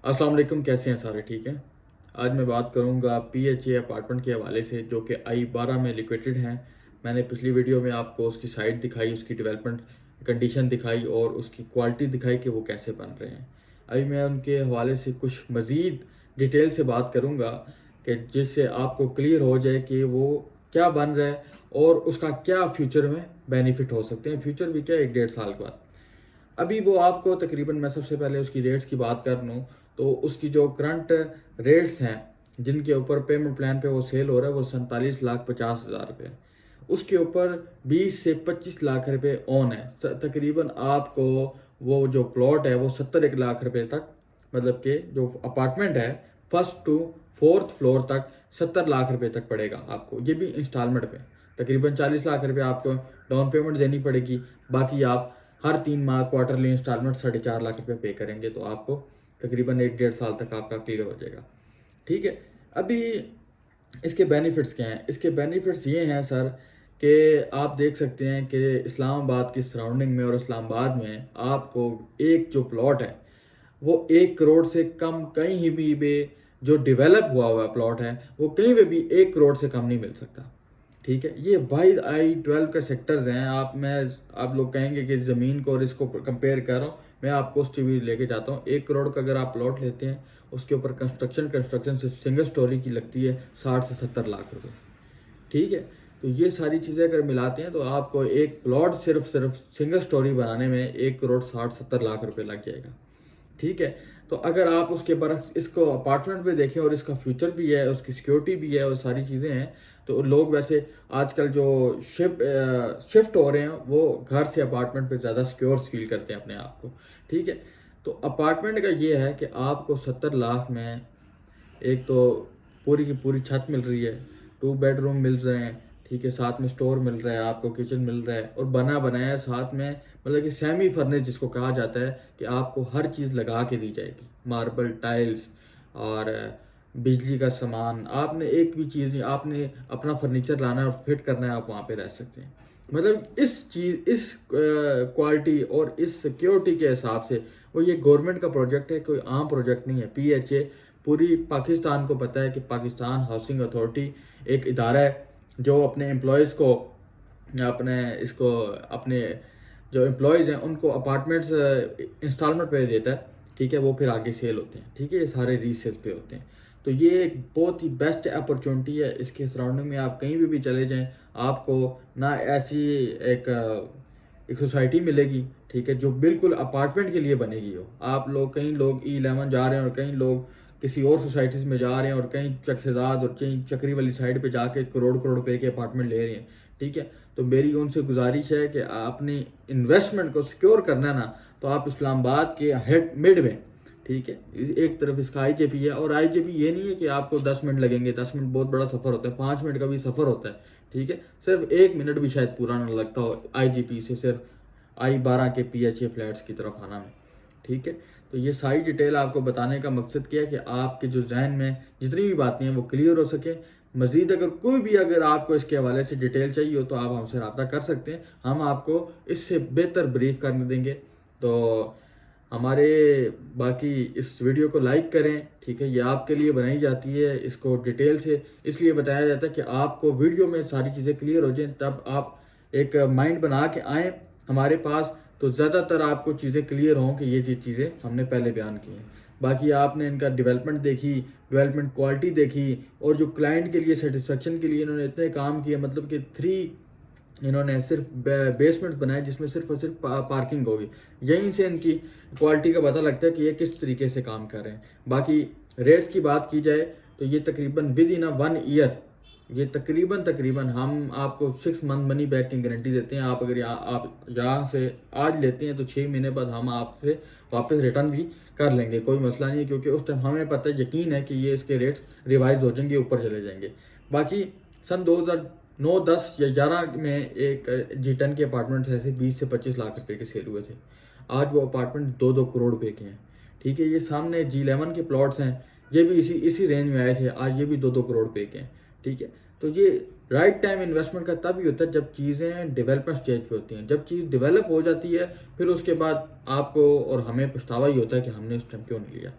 अस्सलाम वालेकुम, कैसे हैं सारे? ठीक हैं। आज मैं बात करूंगा PHA अपार्टमेंट के हवाले से जो कि I-12 में लोकेटेड हैं। मैंने पिछली वीडियो में आपको उसकी साइट दिखाई, उसकी डेवलपमेंट कंडीशन दिखाई और उसकी क्वालिटी दिखाई कि वो कैसे बन रहे हैं। अभी मैं उनके हवाले से कुछ मज़ीद डिटेल से बात करूंगा कि जिससे आपको क्लियर हो जाए कि वो क्या बन रहा है और उसका क्या फ्यूचर में बेनिफिट हो सकते हैं। फ्यूचर भी क्या, 1-1.5 साल के बाद। अभी वो आपको तकरीबन, मैं सबसे पहले उसकी रेट्स की बात कर लूँ तो उसकी जो करंट रेट्स हैं जिनके ऊपर पेमेंट प्लान पे वो सेल हो रहा है वो 47,50,000 रुपये। उसके ऊपर 20 से 25 लाख रुपए ऑन है। तकरीबन आपको वो जो प्लॉट है वो 71 लाख रुपए तक, मतलब कि जो अपार्टमेंट है फर्स्ट टू फोर्थ फ्लोर तक 70 लाख रुपए तक पड़ेगा आपको, ये भी इंस्टॉलमेंट पे। तकरीबन 40 लाख रुपए आपको डाउन पेमेंट देनी पड़ेगी, बाकी आप हर 3 माह क्वार्टरली इंस्टॉलमेंट 4.5 लाख रुपए पे करेंगे तो आपको तकरीबन 1-1.5 साल तक आपका क्लियर हो जाएगा। ठीक है। अभी इसके बेनिफिट्स क्या हैं? इसके बेनिफिट्स ये हैं सर कि आप देख सकते हैं कि इस्लामाबाद की सराउंडिंग में और इस्लामाबाद में आपको एक जो प्लॉट है वो 1 करोड़ से कम कहीं भी जो डेवलप हुआ प्लॉट है वो कहीं पे भी 1 करोड़ से कम नहीं मिल सकता। ठीक है। ये वाइड I-12 के सेक्टर्स हैं। आप लोग कहेंगे कि ज़मीन को और इसको कंपेयर कर रहा हूँ, मैं आपको उस टीवी लेके जाता हूँ। 1 करोड़ का अगर आप प्लॉट लेते हैं उसके ऊपर कंस्ट्रक्शन सिर्फ सिंगल स्टोरी की लगती है 60 से 70 लाख रुपए। ठीक है। तो ये सारी चीज़ें अगर मिलाते हैं तो आपको एक प्लॉट सिर्फ सिंगल स्टोरी बनाने में 1 करोड़ 60-70 लाख रुपए लग जाएगा। ठीक है। तो अगर आप उसके बरक्स इसको अपार्टमेंट पे देखें और इसका फ्यूचर भी है, उसकी सिक्योरिटी भी है और सारी चीज़ें हैं, तो लोग वैसे आजकल जो शिफ्ट हो रहे हैं वो घर से अपार्टमेंट पे ज़्यादा सिक्योर फील करते हैं अपने आप को। ठीक है। तो अपार्टमेंट का ये है कि आपको 70 लाख में एक तो पूरी की पूरी छत मिल रही है, 2 बेडरूम मिल रहे हैं, ठीक है, साथ में स्टोर मिल रहा है, आपको किचन मिल रहा है और बना बनाया साथ में, मतलब कि सेमी फर्निश जिसको कहा जाता है कि आपको हर चीज़ लगा के दी जाएगी, मार्बल टाइल्स और बिजली का सामान। आपने एक भी चीज़ नहीं, आपने अपना फर्नीचर लाना है और फिट करना है, आप वहाँ पे रह सकते हैं। मतलब इस क्वालिटी और इस सिक्योरिटी के हिसाब से वो ये गवर्नमेंट का प्रोजेक्ट है, कोई आम प्रोजेक्ट नहीं है। PHA पूरी पाकिस्तान को पता है कि पाकिस्तान हाउसिंग अथॉरिटी एक इदारा है जो अपने एम्प्लॉयज़ को अपने जो एम्प्लॉयज़ हैं उनको अपार्टमेंट्स इंस्टॉलमेंट पे देता है। ठीक है। वो फिर आगे सेल होते हैं। ठीक है। ये सारे रीसेल पे होते हैं। तो ये एक बहुत ही बेस्ट अपॉर्चुनिटी है। इसके सराउंडिंग में आप कहीं भी चले जाएं, आपको ना ऐसी एक सोसाइटी मिलेगी, ठीक है, जो बिल्कुल अपार्टमेंट के लिए बनेगी हो। आप लोग, कई लोग E11 जा रहे हैं और कई लोग किसी और सोसाइटीज़ में जा रहे हैं और कहीं चकसेदाद और कहीं चक्री वाली साइड पे जाके करोड़ करोड़ रुपए के अपार्टमेंट ले रहे हैं। ठीक है। तो मेरी उनसे गुजारिश है कि आपने इन्वेस्टमेंट को सिक्योर करना है ना, तो आप इस्लामाबाद के हेड मिड में, ठीक है, एक तरफ इसका IJP है और IJP ये नहीं है कि आपको 10 मिनट लगेंगे। 10 मिनट बहुत बड़ा सफ़र होता है, 5 मिनट का भी सफ़र होता है। ठीक है। सिर्फ 1 मिनट भी शायद पूरा ना लगता हो IJP से सिर्फ I-12 के PHA फ्लैट्स की तरफ आना में। ठीक है। तो ये सारी डिटेल आपको बताने का मकसद क्या है कि आपके जो जहन में जितनी भी बातें हैं वो क्लियर हो सके। मज़ीद अगर आपको इसके हवाले से डिटेल चाहिए हो तो आप हमसे रब्ता कर सकते हैं, हम आपको इससे बेहतर ब्रीफ करने देंगे। तो हमारे बाकी इस वीडियो को लाइक करें। ठीक है। ये आपके लिए बनाई जाती है, इसको डिटेल से इसलिए बताया जाता है कि आपको वीडियो में सारी चीज़ें क्लियर हो जाएं, तब आप एक माइंड बना के आएँ हमारे पास, तो ज़्यादातर आपको चीज़ें क्लियर हों कि ये चीज़ें हमने पहले बयान की हैं। बाकी आपने इनका डेवलपमेंट देखी, डेवलपमेंट क्वालिटी देखी और जो क्लाइंट के लिए सेटिस्फेक्शन के लिए इन्होंने इतने काम किए, मतलब कि 3 इन्होंने सिर्फ बेसमेंट बनाए जिसमें सिर्फ और सिर्फ पार्किंग होगी। यहीं से इनकी क्वालिटी का पता लगता है कि ये किस तरीके से काम कर रहे हैं। बाकी रेट्स की बात की जाए तो ये तकरीबन विद इन 1 ईयर, ये तकरीबन हम आपको 6 मंथ मनी बैक की गारंटी देते हैं। आप अगर आप यहाँ से आज लेते हैं तो 6 महीने बाद हम आपसे वापस रिटर्न भी कर लेंगे, कोई मसला नहीं है, क्योंकि उस टाइम हमें पता है, यकीन है कि ये इसके रेट्स रिवाइज हो जाएंगे, ऊपर चले जाएंगे। बाकी सन 2009, 10 या 11 में एक G10 के अपार्टमेंट ऐसे 20 से 25 लाख रुपए के सेल हुए थे। आज वो अपार्टमेंट 2-2 करोड़ रुपए के हैं। ठीक है। ये सामने G11 के प्लॉट्स हैं, ये भी इसी रेंज में आए थे, आज ये भी 2-2 करोड़ रुपए के हैं। ठीक है। तो ये राइट टाइम इन्वेस्टमेंट का तभी होता है जब चीज़ें डेवलपमेंट स्टेज पे होती हैं। जब चीज़ डेवलप हो जाती है फिर उसके बाद आपको और हमें पछतावा ही होता है कि हमने उस टाइम क्यों नहीं लिया।